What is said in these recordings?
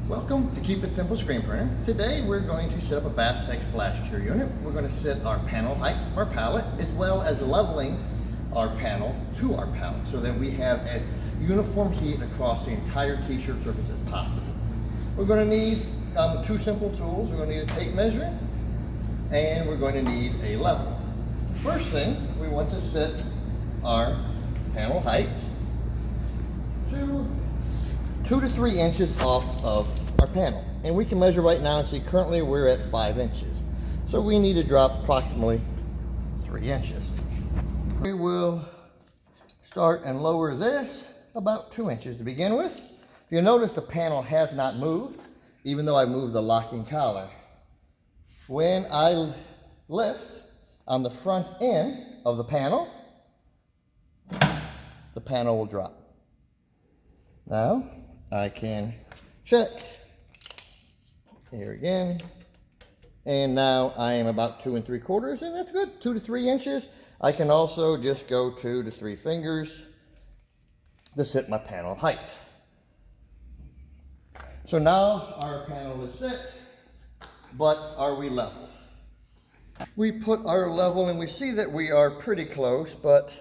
Welcome to Keep It Simple Screen Printer. Today we're going to set up a Vastex flash cure unit. We're going to set our panel height from our pallet as well as leveling our panel to our pallet so that we have as uniform heat across the entire t-shirt surface as possible. We're going to need two simple tools. We're going to need a tape measure and we're going to need a level. First thing, we want to set our panel height to 2 to 3 inches off of our panel. And we can measure right now and see currently we're at 5 inches. So we need to drop approximately 3 inches. We will start and lower this about 2 inches to begin with. If you notice, the panel has not moved, even though I moved the locking collar. When I lift on the front end of the panel will drop. Now, I can check here again, and now I am about 2 3/4, and that's good. 2 to 3 inches. I can also just go 2 to 3 fingers to set my panel height. So now our panel is set, but are we level? We put our level and we see that we are pretty close, but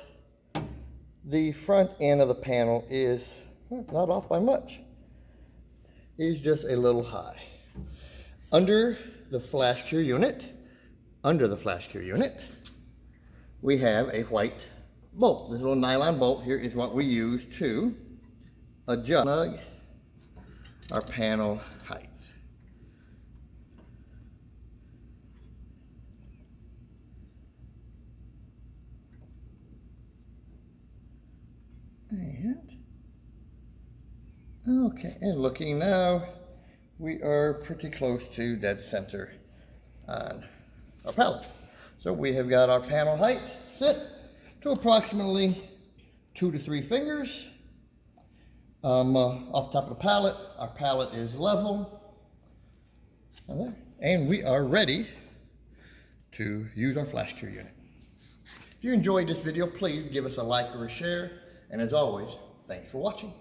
the front end of the panel is not off by much. Is just a little high. Under the flash cure unit, we have a white bolt. This little nylon bolt here is what we use to adjust our panel height. Okay, and looking now, we are pretty close to dead center on our pallet. So we have got our panel height set to approximately 2 to 3 fingers. Off the top of the pallet, our pallet is level. And we are ready to use our flash cure unit. If you enjoyed this video, please give us a like or a share. And as always, thanks for watching.